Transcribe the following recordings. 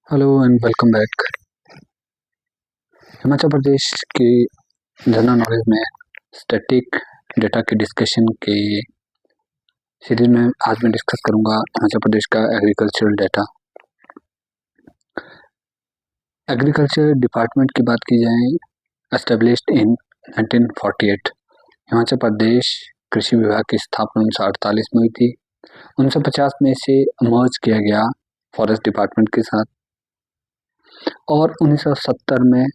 Hello and welcome back. Himachal Pradesh की general knowledge में static data के डिस्कशन के सीरीज में आज मैं डिस्कस करूंगा हिमाचल प्रदेश का एग्रीकल्चरल डेटा। एग्रीकल्चर डिपार्टमेंट की बात की जाए, एस्टेब्लिश्ड इन 1948। हिमाचल प्रदेश कृषि विभाग की स्थापना 1948 में हुई थी। 1950 में इसे मर्ज किया गया फॉरेस्ट डिपार्टमेंट के साथ और 1970 में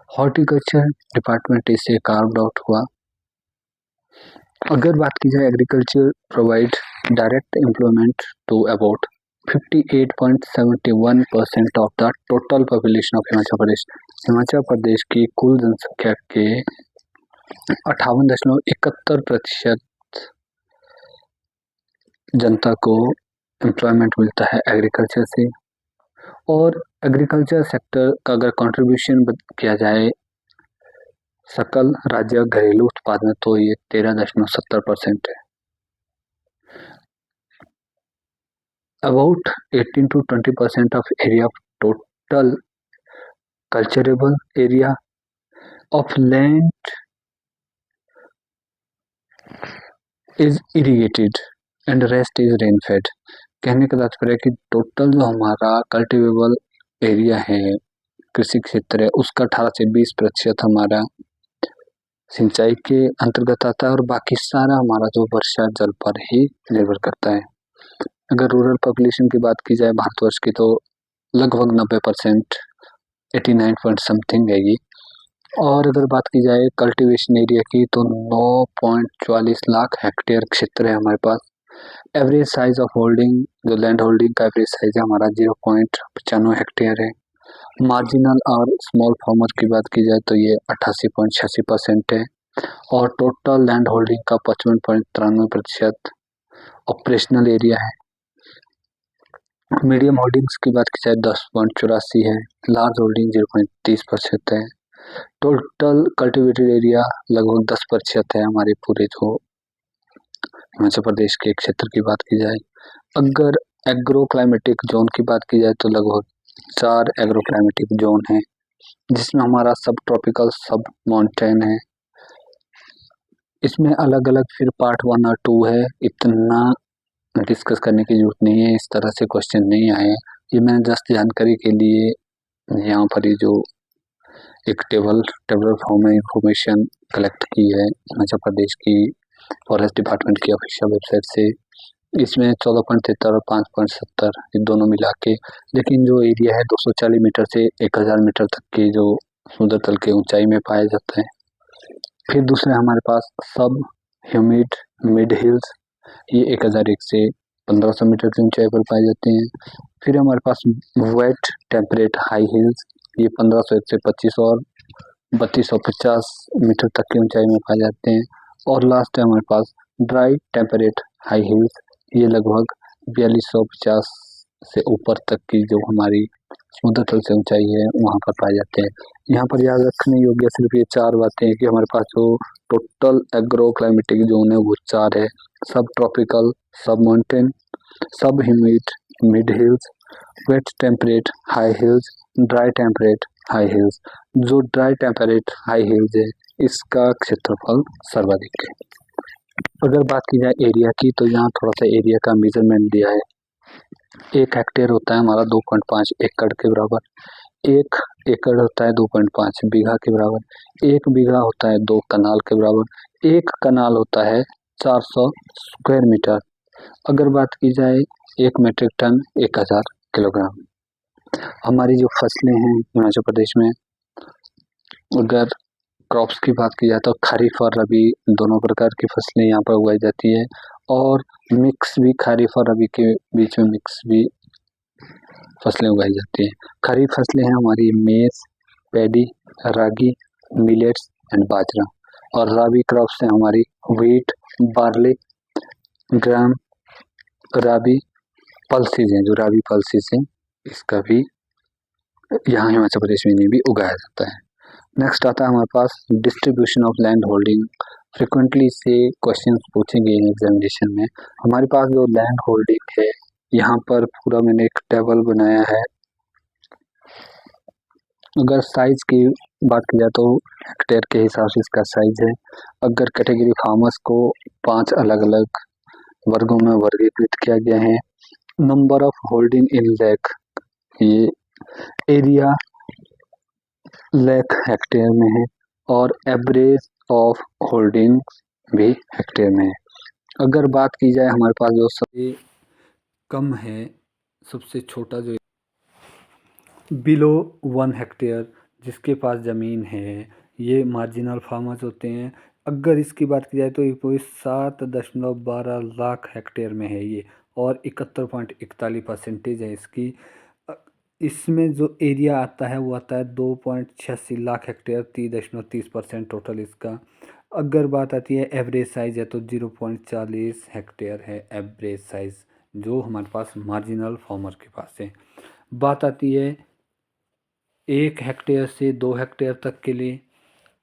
हॉर्टिकल्चर डिपार्टमेंट इससे कार्व्ड आउट हुआ। अगर बात की जाए, agriculture provide direct employment to about 58.71% of the total population of Himachal Pradesh. Himachal Pradesh की कुल जनसंख्या के 58.71% जनता को एम्प्लॉयमेंट मिलता है एग्रीकल्चर से। और एग्रीकल्चर सेक्टर का अगर कंट्रीब्यूशन किया जाए सकल राज्य घरेलू उत्पाद में, तो ये 13.70% है। About 18 to 20% of area of total culturable area of land is irrigated and rest is rainfed. कहने का तात्पर्य कि टोटल जो हमारा कल्टिवेबल एरिया है, कृषि क्षेत्र है, उसका 18 से 20% हमारा सिंचाई के अंतर्गत आता है और बाकी सारा हमारा जो वर्षा जल पर ही निर्भर करता है। अगर रूरल पॉपुलेशन की बात की जाए भारतवर्ष की, तो लगभग 90%, 89 पॉइंट समथिंग है ये। और अगर बात की जाए कल्टीवेशन एरिया की, तो 9.44 लाख हेक्टेयर क्षेत्र है हमारे पास। एवरेज साइज ऑफ होल्डिंग, जो लैंड होल्डिंग का एवरेज साइज है हमारा 0.95 हेक्टेयर है। मार्जिनल और स्मॉल फार्मर की बात की जाए तो ये 88.86% है और टोटल लैंड होल्डिंग का 55.93% ऑपरेशनल एरिया है। मीडियम होल्डिंग्स की बात की जाए 10.84 है, लार्ज होल्डिंग 0.30% है। टोटल कल्टिवेटेड एरिया लगभग 10% है हमारे पूरे जो हिमाचल प्रदेश के क्षेत्र की बात की जाए। अगर एग्रो क्लाइमेटिक जोन की बात की जाए तो लगभग 4 एग्रो क्लाइमेटिक जोन है, जिसमें हमारा सब ट्रॉपिकल, सब माउंटेन है। इसमें अलग अलग फिर पार्ट 1 और 2 है, इतना डिस्कस करने की जरूरत नहीं है, इस तरह से क्वेश्चन नहीं आए। ये मैंने जस्ट जानकारी के लिए यहाँ पर ये जो एक टेबल फॉर्म में इंफॉर्मेशन कलेक्ट की है हिमाचल प्रदेश की फॉरेस्ट डिपार्टमेंट की ऑफिशियल वेबसाइट से। इसमें 14.73 और 5.70 ये दोनों मिला के, लेकिन जो एरिया है 240 मीटर से 1000 मीटर तक के जो समुद्र तल के ऊंचाई में पाया जाता है। फिर दूसरे हमारे पास सब ह्यूमिड मिड हिल्स, ये 1001 से 1500 मीटर की ऊंचाई पर पाए जाते हैं। फिर हमारे पास वेट टेम्परेट हाई हिल्स, ये 1501 से 25 और 3250 मीटर तक की ऊंचाई में पाए जाते हैं। और लास्ट है हमारे पास ड्राई टेम्परेट हाई हिल्स, ये लगभग 4250 से ऊपर तक की जो हमारी समुद्र तल से ऊंचाई है वहाँ पर पाए जाते हैं। यहाँ पर याद रखने योग्य सिर्फ ये 4 बातें हैं कि हमारे पास जो टोटल एग्रो क्लाइमेटिक जोन है वो 4 है: सब ट्रॉपिकल, सब माउंटेन, सब humid mid hills, wet temperate high hills, dry temperate high hills. जो ड्राई टेम्परेट हाई हिल्स है इसका क्षेत्रफल सर्वाधिक है। अगर बात की जाए एरिया की, तो यहाँ थोड़ा सा एरिया का मेजरमेंट दिया है। 1 हेक्टेयर होता है हमारा 2.5 एकड़ के बराबर। 1 एकड़ होता है 2.5 बीघा के बराबर। 1 बीघा होता है 2 कनाल के बराबर। 1 कनाल होता है 400 स्क्वायर मीटर। अगर बात की जाए 1 मीट्रिक टन 1000 किलोग्राम। हमारी जो फसलें हैं हिमाचल प्रदेश में, अगर क्रॉप्स की बात की जाए तो खरीफ और रबी दोनों प्रकार की फसलें यहाँ पर उगाई जाती है और मिक्स भी, खरीफ और रबी के बीच में मिक्स भी फसलें उगाई जाती हैं। खरीफ फसलें हैं हमारी मेज, पैडी, रागी, मिलेट्स एंड बाजरा। और रबी क्रॉप्स हैं हमारी व्हीट, बार्ली, ग्राम, राबी पल्सीज हैं, जो राबी पल्सीज हैं इसका भी यहाँ हिमाचल प्रदेश में भी उगाया जाता है। नेक्स्ट आता है हमारे पास distribution of land holding. Frequently से क्वेश्चंस पूछे गए हैं एग्जामिनेशन में। हमारे पास जो लैंड होल्डिंग है, यहाँ पर पूरा मैंने एक टेबल बनाया है अगर साइज की बात की जाए तो हेक्टेयर के हिसाब से इसका साइज है। अगर कैटेगरी फार्मर्स को 5 अलग-अलग वर्गों में वर्गीकृत किया गया है। Number of holding in lakh, ये एरिया लैख हेक्टेयर में है और एवरेज ऑफ होल्डिंग भी हेक्टेयर में है। अगर बात की जाए हमारे पास जो सबसे कम है, सबसे छोटा जो बिलो 1 हेक्टेयर जिसके पास ज़मीन है, ये मार्जिनल फार्मर्स होते हैं। अगर इसकी बात की जाए तो ये कोई 7.12 लाख हेक्टेयर में है ये, और 71.41% है इसकी। अ, इसमें जो एरिया आता है वो आता है 2.86 लाख हेक्टेयर, 30.30% टोटल इसका। अगर बात आती है एवरेज साइज़ है तो 0.40 हेक्टेयर है एवरेज साइज़, जो हमारे पास मार्जिनल फार्मर के पास है। बात आती है 1 हेक्टेयर से 2 हेक्टेयर तक के लिए,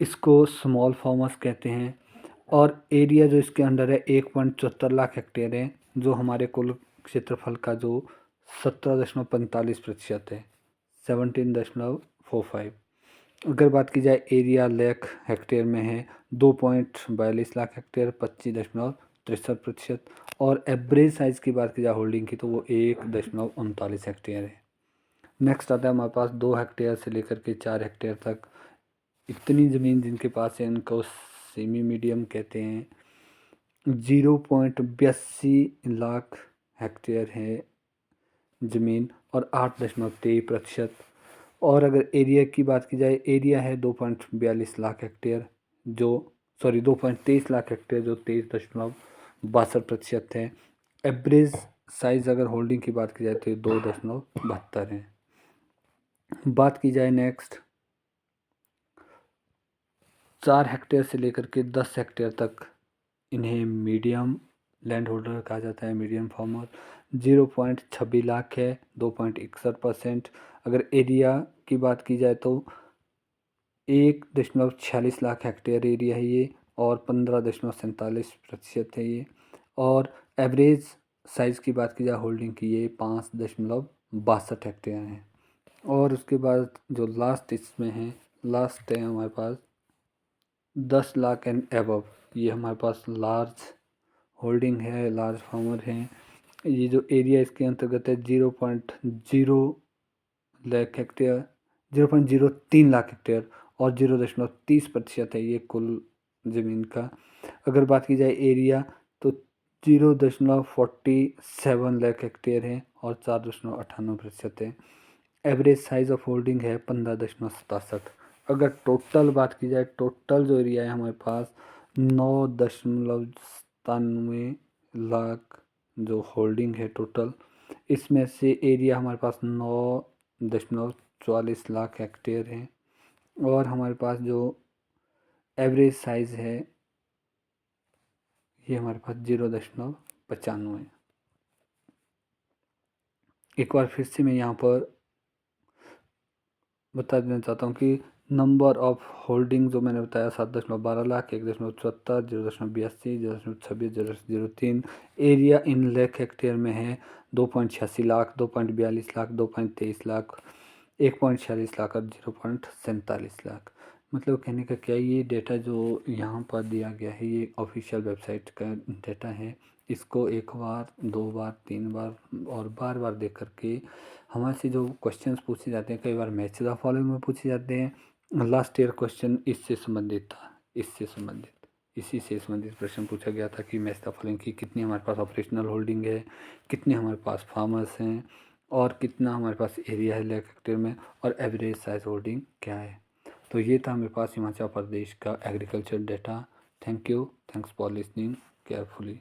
इसको स्मॉल फार्मर्स कहते हैं। और एरिया जो इसके अंडर है 1.74 लाख हेक्टेयर है, जो हमारे कुल क्षेत्रफल का जो 17.45% है, 17.45। अगर बात की जाए एरिया लाख हेक्टेयर में है 2.42 लाख हेक्टेयर, 25.63%। और एवरेज साइज़ की बात की जाए होल्डिंग की तो वो 1.39 हेक्टेयर है। नेक्स्ट आता है हमारे पास 2 हेक्टेयर से लेकर के 4 हेक्टेयर तक। इतनी ज़मीन जिनके पास है इनको सेमी मीडियम कहते हैं। 0.82 लाख हेक्टेयर है ज़मीन और 8.23%। और अगर एरिया की बात की जाए, एरिया है 2.42 लाख हेक्टेयर, जो 2.23 लाख हेक्टेयर, जो 23.62% है। एवरेज साइज़ अगर होल्डिंग की बात की जाए तो 2.72 है। बात की जाए नेक्स्ट 4 हेक्टेयर से लेकर के 10 हेक्टेयर तक, इन्हें मीडियम लैंड होल्डर कहा जाता है, मीडियम फार्मर। 0.26 लाख है, 2.61%। अगर एरिया की बात की जाए तो 1.46 लाख हेक्टेयर एरिया है ये, और 15.47% है ये। और एवरेज साइज़ की बात की जाए होल्डिंग की, ये 5.62 हेक्टेयर है। और उसके बाद जो लास्ट इसमें है, लास्ट है हमारे पास 10 लाख एंड एबव, ये हमारे पास लार्ज होल्डिंग है, लार्ज फार्मर हैं। ये जो एरिया इसके अंतर्गत है 0.0 लाख हेक्टेयर, 0.03 लाख हेक्टेयर और 0.30% है ये कुल ज़मीन का। अगर बात की जाए एरिया तो 0.47 लाख हेक्टेयर है और 4.98% है। एवरेज साइज़ ऑफ होल्डिंग है 15.67। अगर टोटल बात की जाए, टोटल जो एरिया है हमारे पास 9.97 लाख जो होल्डिंग है टोटल, इसमें से एरिया हमारे पास 9.44 लाख हेक्टेयर है। और हमारे पास जो एवरेज साइज़ है ये हमारे पास 0.95 है। एक बार फिर से मैं यहाँ पर बता देना चाहता हूँ कि नंबर ऑफ होल्डिंग जो मैंने बताया 7.12 lakh, 1.74, 0.82, 0.26, 0.03। Area in lakh hectare में है 2.86 लाख, 2.42 लाख, 2.23 लाख, 1.46 लाख और 0.47 लाख। मतलब कहने का क्या, ये डेटा जो यहाँ पर दिया गया है ये ऑफिशियल वेबसाइट का डेटा है। इसको एक बार, 2 बार, 3 बार और बार बार देख करके हमारे से जो क्वेश्चंस पूछे जाते हैं, कई बार मैच द फॉलोइंग में पूछे जाते हैं। लास्ट ईयर क्वेश्चन इससे संबंधित था, इसी से संबंधित प्रश्न पूछा गया था कि मैच द फॉलोइंग की कितनी हमारे पास ऑपरेशनल होल्डिंग है, कितने हमारे पास फार्मर्स हैं और कितना हमारे पास एरिया है लाख हेक्टेयर में, और एवरेज साइज होल्डिंग क्या है। तो ये था मेरे पास हिमाचल प्रदेश का agriculture data. Thank you, thanks for listening carefully.